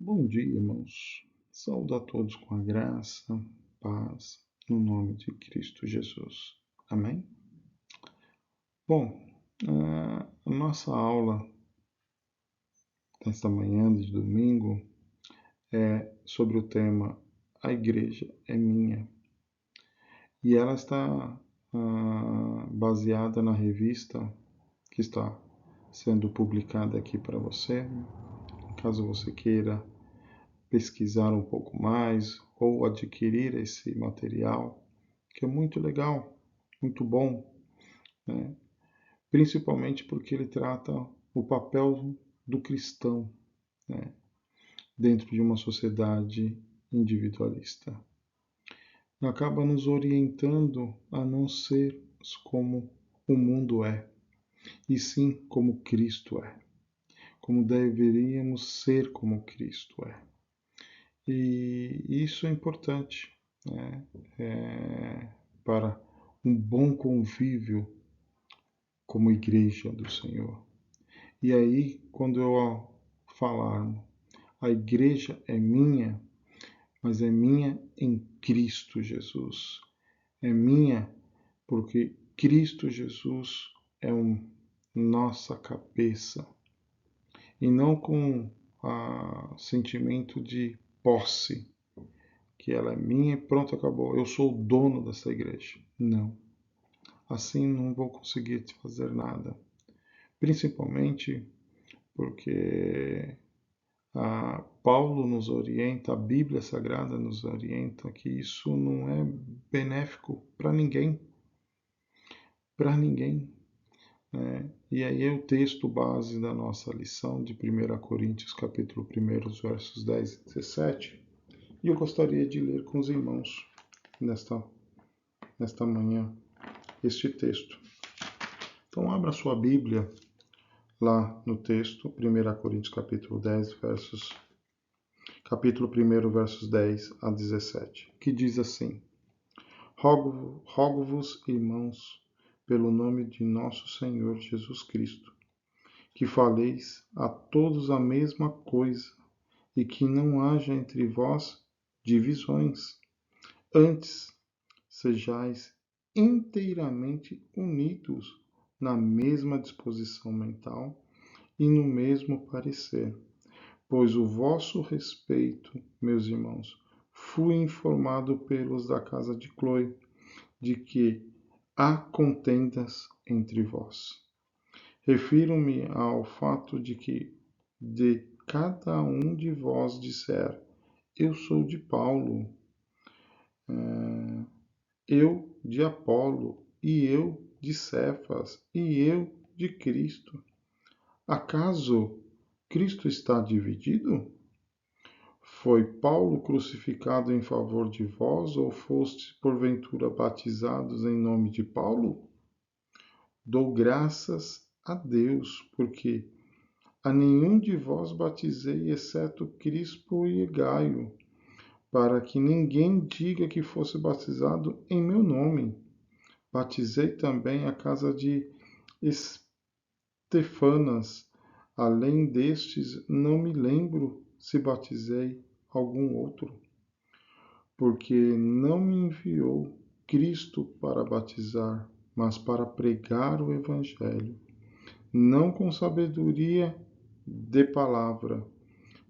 Bom dia, irmãos. Saúdo a todos com a graça, paz, no nome de Cristo Jesus. Amém? Bom, a nossa aula desta manhã de domingo é sobre o tema A Igreja é Minha. E ela está baseada na revista que está sendo publicada aqui para você. Caso você queira pesquisar um pouco mais ou adquirir esse material, que é muito legal, muito bom, né? Principalmente porque ele trata o papel do cristão, né? Dentro de uma sociedade individualista. Acaba nos orientando a não ser como o mundo é, e sim como Cristo é, como deveríamos ser como Cristo é. E isso é importante, né? Para um bom convívio como igreja do Senhor. E aí, quando eu falar, a igreja é minha, mas é minha em Cristo Jesus. É minha porque Cristo Jesus é nossa cabeça. E não com sentimento de posse, que ela é minha e pronto, acabou. Eu sou o dono dessa igreja. Não. Assim não vou conseguir fazer nada. Principalmente porque Paulo nos orienta, a Bíblia Sagrada nos orienta que isso não é benéfico para ninguém. Para ninguém. Né? E aí é o texto base da nossa lição de 1 Coríntios, capítulo 1, versos 10 e 17. E eu gostaria de ler com os irmãos nesta manhã este texto. Então abra sua Bíblia lá no texto, 1 Coríntios capítulo 1, versos 10 a 17, que diz assim: Rogo-vos, irmãos, pelo nome de nosso Senhor Jesus Cristo, que faleis a todos a mesma coisa e que não haja entre vós divisões. Antes, sejais inteiramente unidos na mesma disposição mental e no mesmo parecer. Pois o vosso respeito, meus irmãos, fui informado pelos da casa de Cloe, de que há contendas entre vós. Refiro-me ao fato de que de cada um de vós disser, eu sou de Paulo, eu de Apolo, e eu de Cefas, e eu de Cristo. Acaso Cristo está dividido? Foi Paulo crucificado em favor de vós, ou fostes porventura batizados em nome de Paulo? Dou graças a Deus, porque a nenhum de vós batizei, exceto Crispo e Gaio, para que ninguém diga que fosse batizado em meu nome. Batizei também a casa de Estefanas. Além destes, não me lembro se batizei algum outro, porque não me enviou Cristo para batizar, mas para pregar o Evangelho, não com sabedoria de palavra,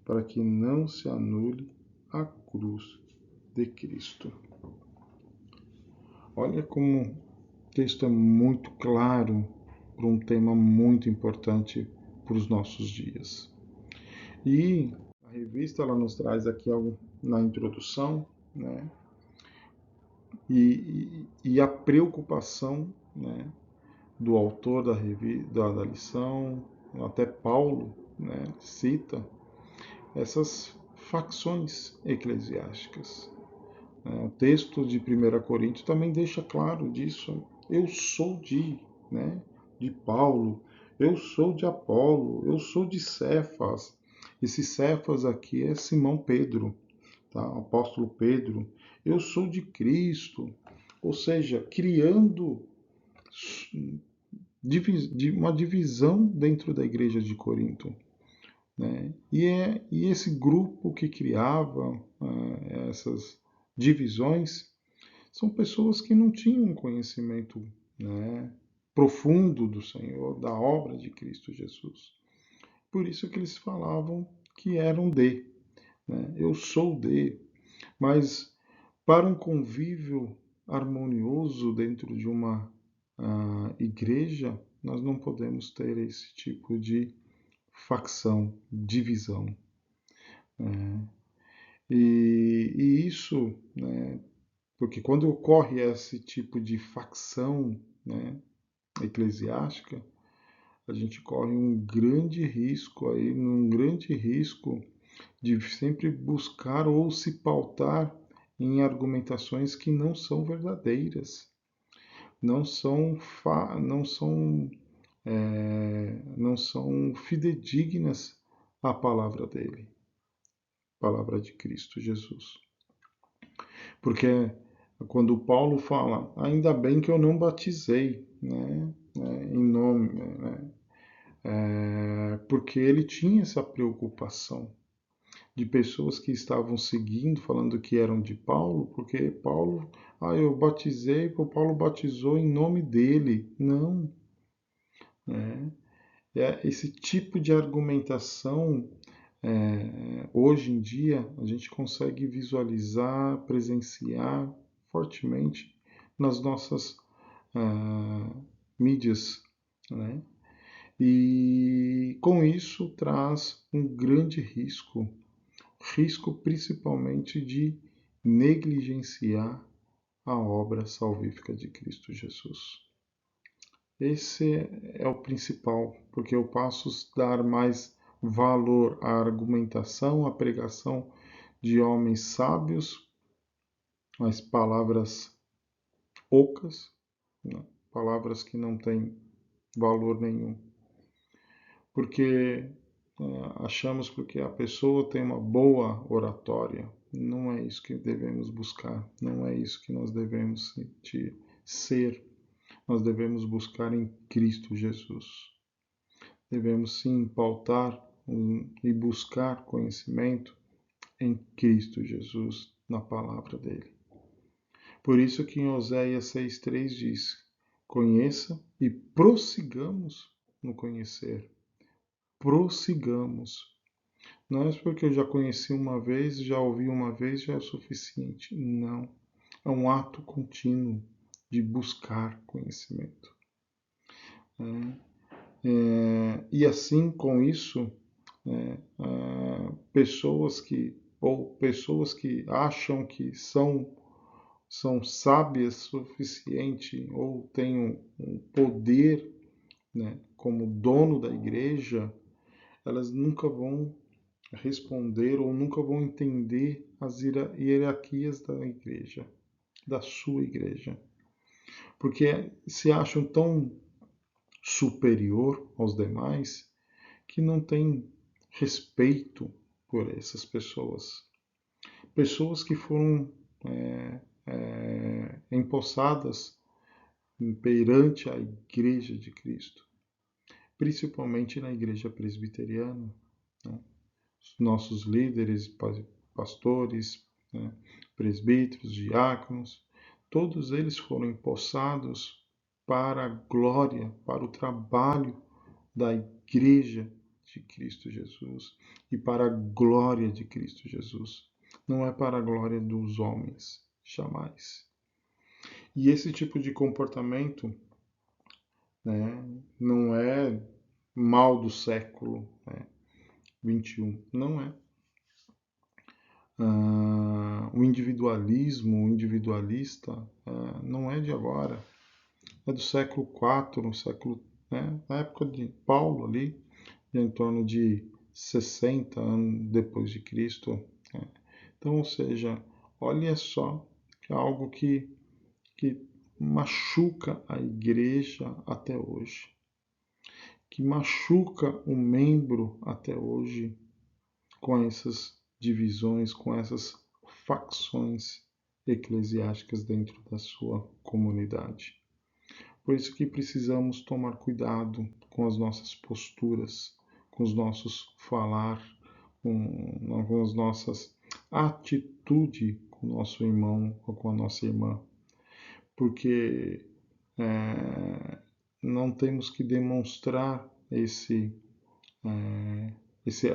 para que não se anule a cruz de Cristo. Olha como o texto é muito claro para um tema muito importante para os nossos dias. E a revista ela nos traz aqui algo na introdução, né? E a preocupação, né, do autor da lição, até Paulo, né, cita essas facções eclesiásticas. O texto de 1 Coríntios também deixa claro disso. Eu sou de Paulo, eu sou de Apolo, eu sou de Cefas. Esse Cefas aqui é Simão Pedro, tá? O apóstolo Pedro. Eu sou de Cristo. Ou seja, criando uma divisão dentro da igreja de Corinto. né? E esse grupo que criava essas divisões são pessoas que não tinham conhecimento, né, profundo do Senhor, da obra de Cristo Jesus. Por isso que eles falavam que eram de, né? Eu sou de, mas para um convívio harmonioso dentro de uma igreja, nós não podemos ter esse tipo de facção, divisão, né? E isso, né, porque quando ocorre esse tipo de facção, né, eclesiástica, a gente corre um grande risco aí, um grande risco de sempre buscar ou se pautar em argumentações que não são verdadeiras, não são fidedignas à palavra dele, palavra de Cristo Jesus. Porque quando Paulo fala, ainda bem que eu não batizei, né, em nome, né, porque ele tinha essa preocupação de pessoas que estavam seguindo, falando que eram de Paulo, porque Paulo, eu batizei, porque Paulo batizou em nome dele. Não, né? Esse tipo de argumentação, hoje em dia, a gente consegue visualizar, presenciar fortemente nas nossas mídias, né? E com isso traz um grande risco, risco principalmente de negligenciar a obra salvífica de Cristo Jesus. Esse é o principal, porque eu passo a dar mais valor à argumentação, à pregação de homens sábios, às palavras ocas, né? Palavras que não têm valor nenhum. Porque achamos que a pessoa tem uma boa oratória. Não é isso que devemos buscar, não é isso que nós devemos ser. Nós devemos buscar em Cristo Jesus. Devemos sim pautar e buscar conhecimento em Cristo Jesus, na palavra dele. Por isso que em Oséias 6,3 diz: conheça e prossigamos no conhecer. Prossigamos. Não é porque eu já conheci uma vez, já ouvi uma vez, já é suficiente. Não. É um ato contínuo de buscar conhecimento. E assim, com isso, pessoas que acham que são sábias suficiente ou têm um poder, né, como dono da igreja, elas nunca vão responder ou nunca vão entender as hierarquias da igreja, da sua igreja. Porque se acham tão superior aos demais que não têm respeito por essas pessoas. Pessoas que foram empossadas perante a Igreja de Cristo, principalmente na Igreja Presbiteriana, né? Os nossos líderes, pastores, né? Presbíteros, diáconos, todos eles foram empossados para a glória, para o trabalho da Igreja de Cristo Jesus e para a glória de Cristo Jesus. Não é para a glória dos homens, jamais. E esse tipo de comportamento, né, não é mal do século, né, 21, não é. O individualismo, o individualista, não é de agora, é do século IV, no século, né, na época de Paulo ali, em torno de 60 anos depois de Cristo. Né? Então, ou seja, olha só, é algo que machuca a igreja até hoje, que machuca o membro até hoje com essas divisões, com essas facções eclesiásticas dentro da sua comunidade. Por isso que precisamos tomar cuidado com as nossas posturas, com os nossos falar, com as nossas atitudes com o nosso irmão ou com a nossa irmã. Porque não temos que demonstrar esse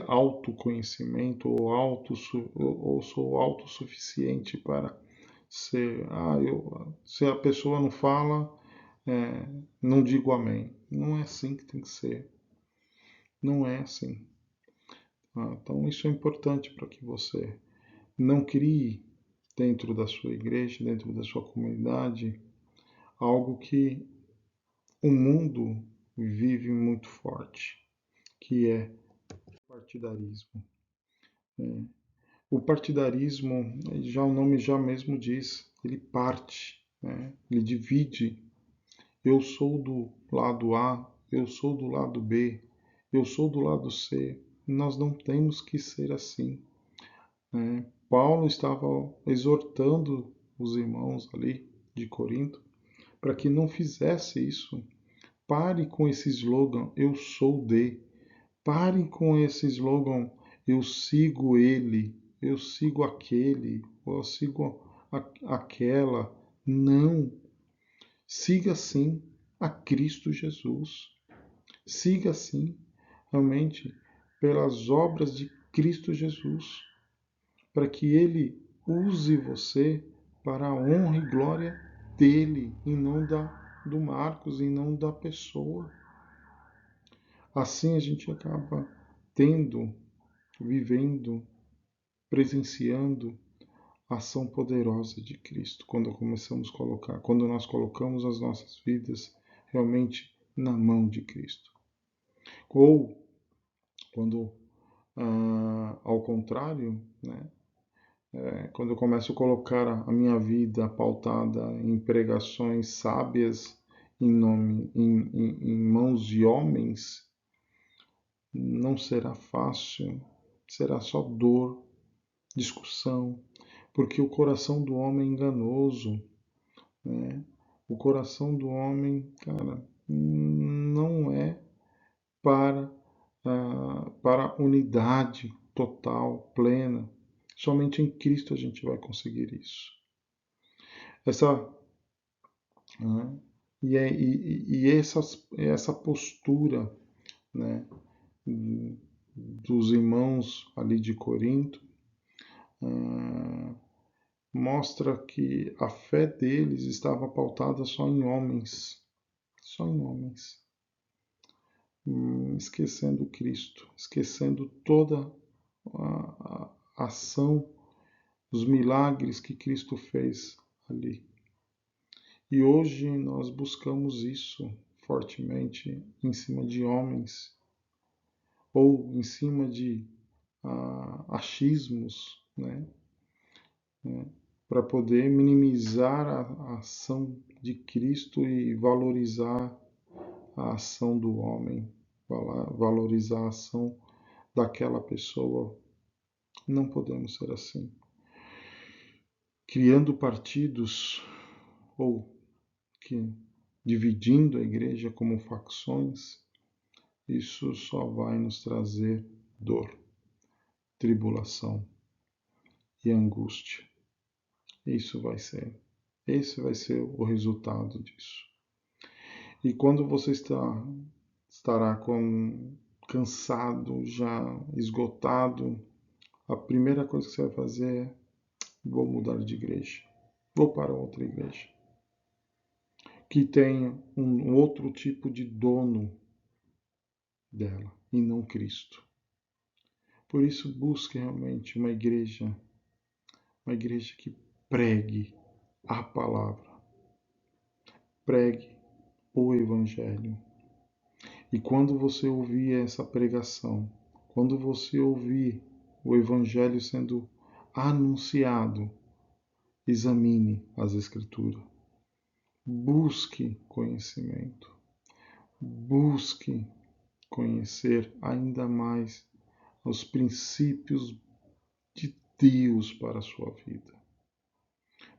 autoconhecimento ou sou autossuficiente para ser, se a pessoa não fala, não digo amém. Não é assim que tem que ser. Não é assim. Então isso é importante para que você não crie dentro da sua igreja, dentro da sua comunidade, algo que o mundo vive muito forte, que é o partidarismo. O partidarismo, já o nome já mesmo diz, ele parte, ele divide. Eu sou do lado A, eu sou do lado B, eu sou do lado C. Nós não temos que ser assim. Paulo estava exortando os irmãos ali de Corinto para que não fizesse isso. Pare com esse slogan, eu sou de. Pare com esse slogan, eu sigo ele, eu sigo aquele, eu sigo aquela. Não. Siga sim a Cristo Jesus. Siga sim, realmente, pelas obras de Cristo Jesus, para que ele use você para a honra e glória dele e não do Marcos e não da pessoa. Assim a gente acaba tendo, vivendo, presenciando a ação poderosa de Cristo quando nós colocamos as nossas vidas realmente na mão de Cristo. Ou quando, ao contrário, quando eu começo a colocar a minha vida pautada em pregações sábias em mãos de homens, não será fácil, será só dor, discussão, porque o coração do homem é enganoso, né? O coração do homem, cara, não é para para unidade total, plena. Somente em Cristo a gente vai conseguir isso. Essa postura, né, dos irmãos ali de Corinto mostra que a fé deles estava pautada só em homens, esquecendo Cristo, esquecendo toda a ação, os milagres que Cristo fez ali. E hoje nós buscamos isso fortemente em cima de homens ou em cima de achismos, né? Para poder minimizar a ação de Cristo e valorizar a ação do homem, valorizar a ação daquela pessoa. Não podemos ser assim. Criando partidos ou dividindo a igreja como facções, isso só vai nos trazer dor, tribulação e angústia. Esse vai ser o resultado disso. E quando você estará cansado, já esgotado, a primeira coisa que você vai fazer é: vou mudar de igreja, vou para outra igreja que tenha um outro tipo de dono dela e não Cristo. Por isso busque realmente uma igreja que pregue a palavra, pregue o Evangelho. E quando você ouvir essa pregação, quando você ouvir o Evangelho sendo anunciado, examine as Escrituras. Busque conhecimento. Busque conhecer ainda mais os princípios de Deus para a sua vida,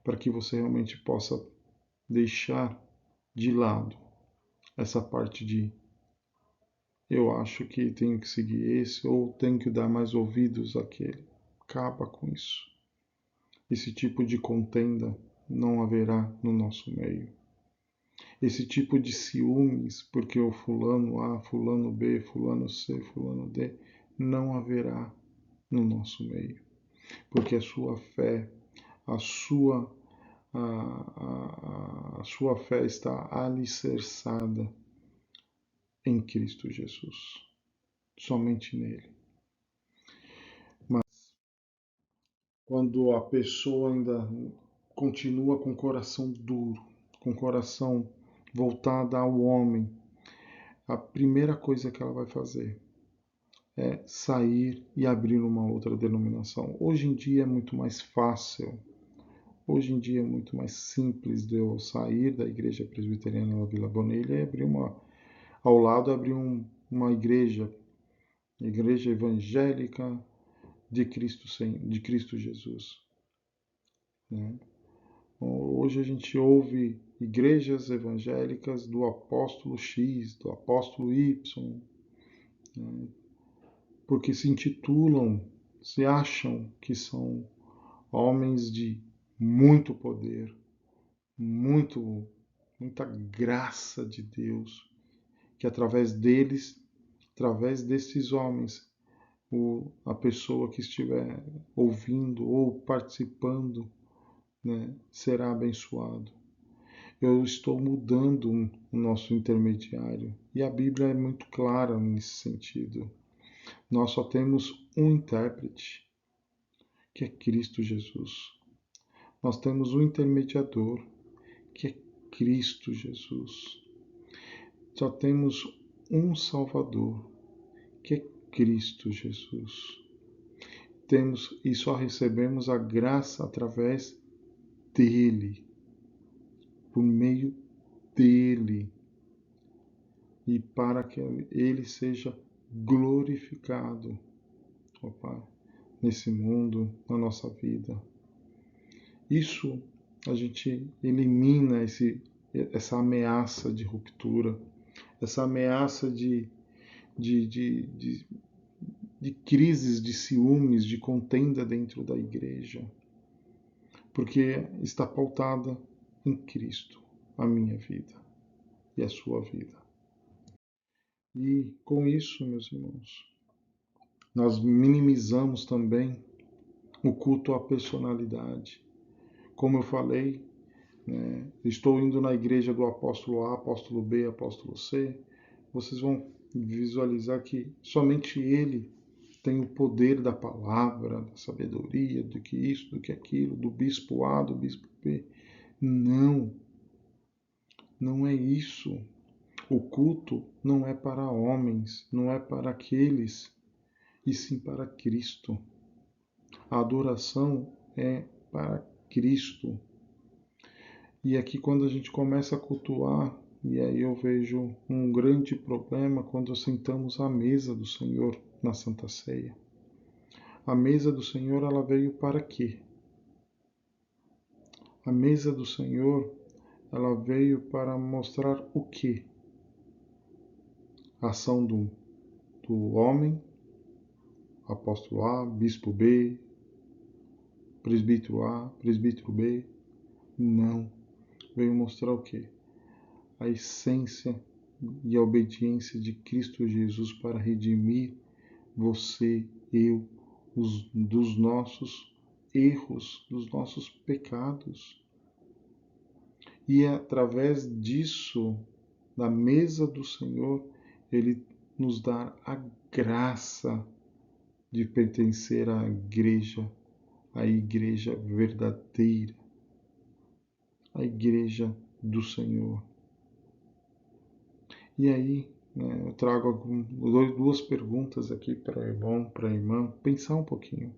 para que você realmente possa deixar de lado essa parte de eu acho que tenho que seguir esse ou tenho que dar mais ouvidos àquele. Acaba com isso. Esse tipo de contenda não haverá no nosso meio. Esse tipo de ciúmes, porque o fulano A, fulano B, fulano C, fulano D, não haverá no nosso meio. Porque a sua fé, a sua, a sua fé está alicerçada em Cristo Jesus. Somente nele. Mas quando a pessoa ainda continua com o coração duro, com o coração voltada ao homem, a primeira coisa que ela vai fazer é sair e abrir uma outra denominação. Hoje em dia é muito mais fácil, hoje em dia é muito mais simples de eu sair da igreja presbiteriana da Vila Bonilha e abrir ao lado abrir uma igreja evangélica de Cristo Jesus. Né? Hoje a gente ouve igrejas evangélicas do apóstolo X, do apóstolo Y, né? Porque se intitulam, se acham que são homens de muito poder, muita graça de Deus, que através deles, através desses homens, a pessoa que estiver ouvindo ou participando, né, será abençoado. Eu estou mudando o nosso intermediário. E a Bíblia é muito clara nesse sentido. Nós só temos um intérprete, que é Cristo Jesus. Nós temos um intermediador, que é Cristo Jesus. Só temos um Salvador, que é Cristo Jesus. Temos e só recebemos a graça através dele, por meio dele, e para que ele seja glorificado, ó Pai, nesse mundo, na nossa vida. Isso a gente elimina essa ameaça de ruptura, essa ameaça de crises, de ciúmes, de contenda dentro da igreja, porque está pautada em Cristo, a minha vida e a sua vida. E com isso, meus irmãos, nós minimizamos também o culto à personalidade. Como eu falei, né, estou indo na igreja do apóstolo A, apóstolo B, apóstolo C, vocês vão visualizar que somente ele tem o poder da palavra, da sabedoria, do que isso, do que aquilo, do bispo A, do bispo B. Não, não é isso. O culto não é para homens, não é para aqueles, e sim para Cristo. A adoração é para Cristo. E aqui quando a gente começa a cultuar, e aí eu vejo um grande problema quando sentamos à mesa do Senhor na Santa Ceia. A mesa do Senhor, ela veio para quê? A mesa do Senhor, ela veio para mostrar o quê? A ação do homem, apóstolo A, bispo B, presbítero A, presbítero B. Não. Veio mostrar o quê? A essência e a obediência de Cristo Jesus para redimir você, eu, dos nossos erros, dos nossos pecados. E é através disso, da mesa do Senhor, Ele nos dá a graça de pertencer à igreja verdadeira, a igreja do Senhor. E aí, né, eu trago duas perguntas aqui para o irmão, para a irmã, pensar um pouquinho.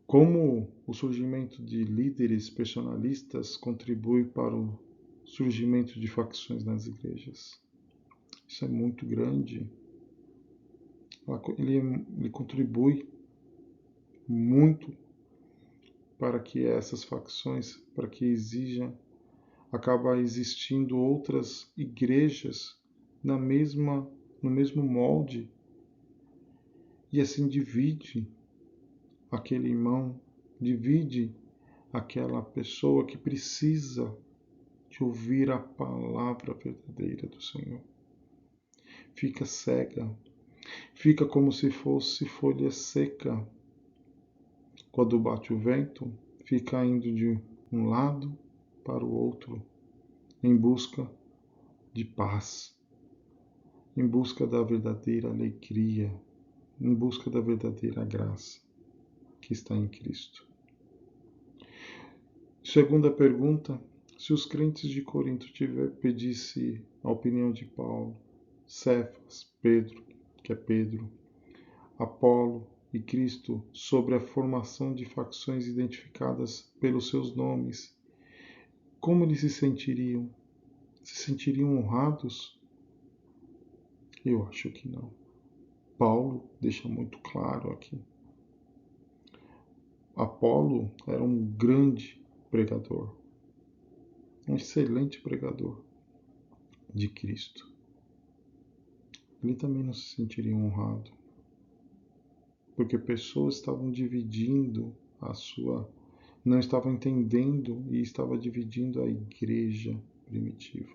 Como o surgimento de líderes personalistas contribui para o surgimento de facções nas igrejas? Isso é muito grande. Ele contribui muito para que essas facções, acaba existindo outras igrejas no mesmo molde, e assim divide aquele irmão, divide aquela pessoa que precisa de ouvir a palavra verdadeira do Senhor. Fica cega, fica como se fosse folha seca. Quando bate o vento, fica indo de um lado para o outro, em busca de paz, em busca da verdadeira alegria, em busca da verdadeira graça que está em Cristo. Segunda pergunta: se os crentes de Corinto pedisse a opinião de Paulo, Cefas, Pedro, que é Pedro, Apolo e Cristo sobre a formação de facções identificadas pelos seus nomes, como eles se sentiriam? Se sentiriam honrados? Eu acho que não. Paulo deixa muito claro aqui. Apolo era um grande pregador, um excelente pregador de Cristo. Ele também não se sentiria honrado, porque pessoas estavam dividindo não estavam entendendo e estavam dividindo a igreja primitiva.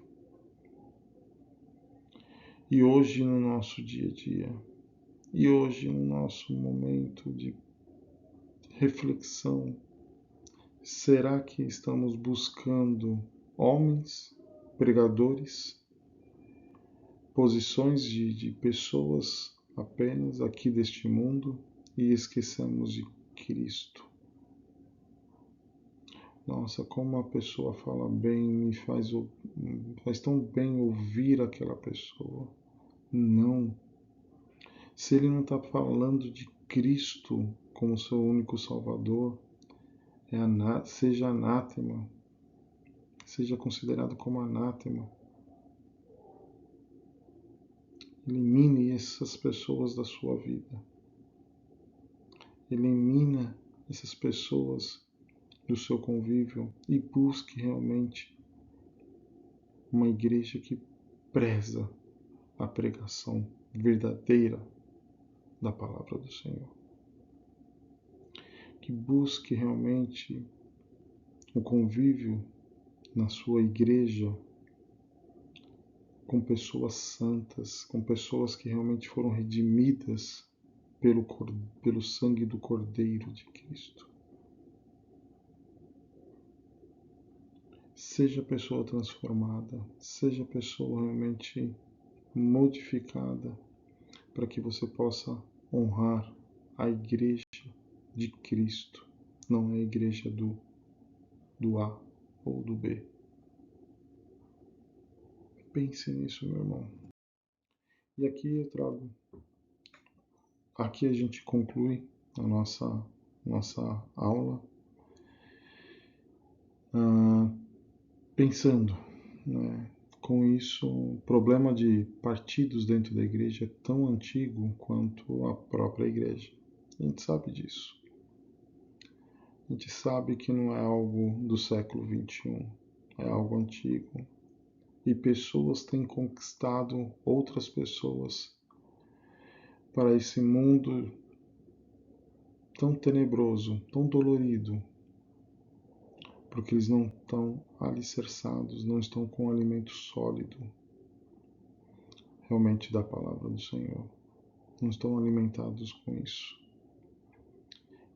E hoje no nosso dia a dia, e hoje no nosso momento de reflexão, será que estamos buscando homens, pregadores, posições de pessoas apenas aqui deste mundo e esquecemos de Cristo? Nossa, como a pessoa fala bem, faz tão bem ouvir aquela pessoa. Não. Se ele não está falando de Cristo como seu único Salvador, seja anátema, seja considerado como anátema. Elimine essas pessoas da sua vida. Elimina essas pessoas do seu convívio e busque realmente uma igreja que preza a pregação verdadeira da palavra do Senhor. Que busque realmente o convívio na sua igreja com pessoas santas, com pessoas que realmente foram redimidas pelo sangue do Cordeiro de Cristo. Seja pessoa transformada, seja pessoa realmente modificada, para que você possa honrar a igreja de Cristo, não é a igreja do A ou do B. Pense nisso, meu irmão. E aqui a gente conclui a nossa aula pensando, né? Com isso, o problema de partidos dentro da igreja é tão antigo quanto a própria igreja. A gente sabe disso. A gente sabe que não é algo do século XXI, é algo antigo. E pessoas têm conquistado outras pessoas para esse mundo tão tenebroso, tão dolorido, porque eles não estão alicerçados, não estão com alimento sólido realmente da palavra do Senhor. Não estão alimentados com isso.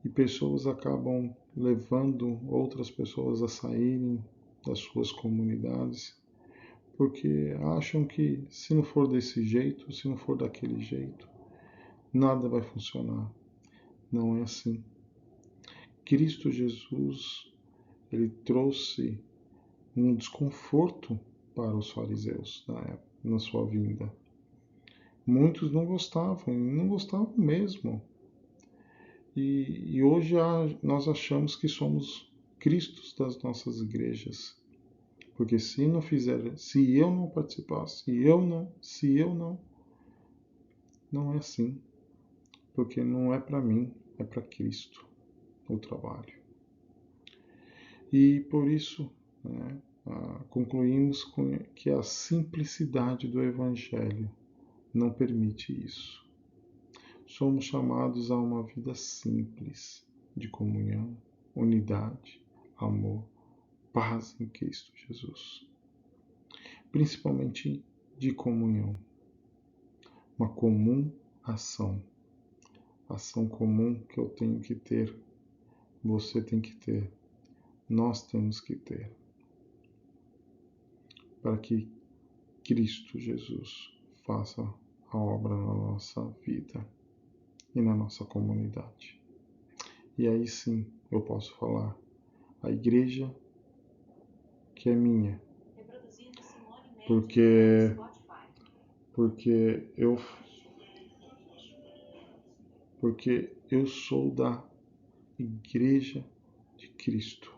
E pessoas acabam levando outras pessoas a saírem das suas comunidades, porque acham que se não for desse jeito, se não for daquele jeito, nada vai funcionar. Não é assim. Cristo Jesus, ele trouxe um desconforto para os fariseus na época, na sua vinda. Muitos não gostavam mesmo. E hoje nós achamos que somos Cristos das nossas igrejas. Porque se eu não participar, se eu não é assim. Porque não é para mim, é para Cristo o trabalho. E por isso, né, concluímos que a simplicidade do Evangelho não permite isso. Somos chamados a uma vida simples, de comunhão, unidade, amor, paz em Cristo Jesus. Principalmente de comunhão. Uma comum ação. Ação comum que eu tenho que ter, você tem que ter, nós temos que ter. Para que Cristo Jesus faça a obra na nossa vida e na nossa comunidade. E aí sim eu posso falar, a igreja que é minha, porque eu sou da igreja de Cristo.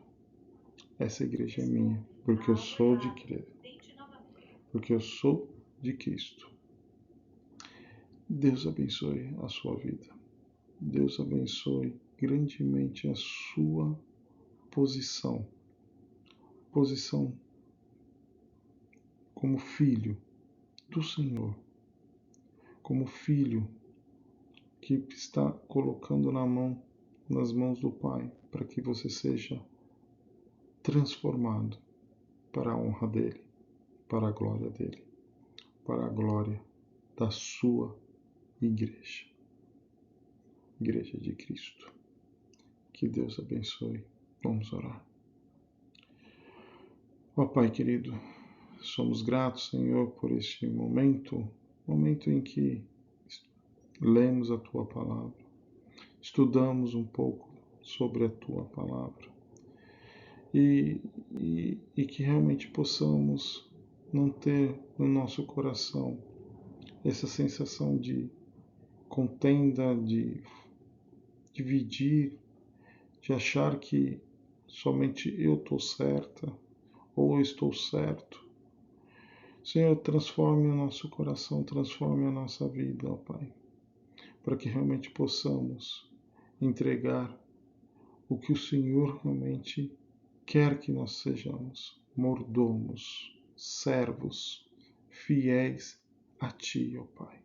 Essa igreja é minha, porque eu sou de Cristo. Porque eu sou de Cristo. Deus abençoe a sua vida. Deus abençoe grandemente a sua posição. Posição como filho do Senhor. Como filho que está colocando nas mãos do Pai, para que você seja transformado para a honra dele, para a glória dele, para a glória da sua igreja. Igreja de Cristo. Que Deus abençoe. Vamos orar. Ó Pai querido, somos gratos, Senhor, por este momento em que lemos a Tua Palavra, estudamos um pouco sobre a Tua Palavra e que realmente possamos não ter no nosso coração essa sensação de contenda, de dividir, de achar que somente eu estou certa ou eu estou certo. Senhor, transforme o nosso coração, transforme a nossa vida, ó Pai, para que realmente possamos entregar o que o Senhor realmente quer que nós sejamos, mordomos, servos, fiéis a Ti, ó Pai,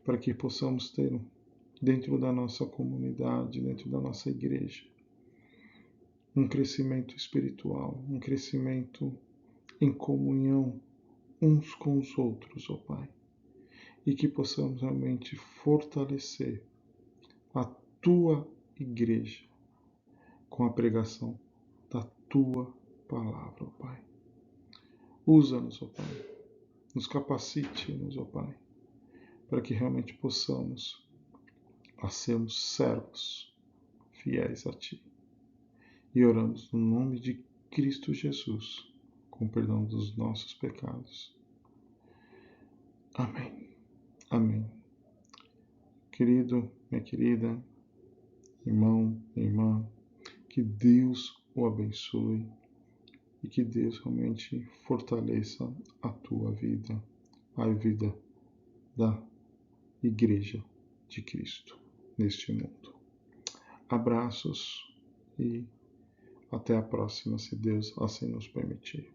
para que possamos ter dentro da nossa comunidade, dentro da nossa igreja, um crescimento espiritual, um crescimento em comunhão uns com os outros, ó Pai, e que possamos realmente fortalecer a Tua igreja com a pregação da Tua palavra, ó Pai. Usa-nos, ó Pai, nos capacite-nos, ó Pai, para que realmente possamos sermos servos fiéis a Ti. E oramos no nome de Cristo Jesus, com perdão dos nossos pecados. Amém. Amém. Querido, minha querida, irmão, irmã, que Deus o abençoe e que Deus realmente fortaleça a tua vida, a vida da Igreja de Cristo neste mundo. Abraços e até a próxima, se Deus assim nos permitir.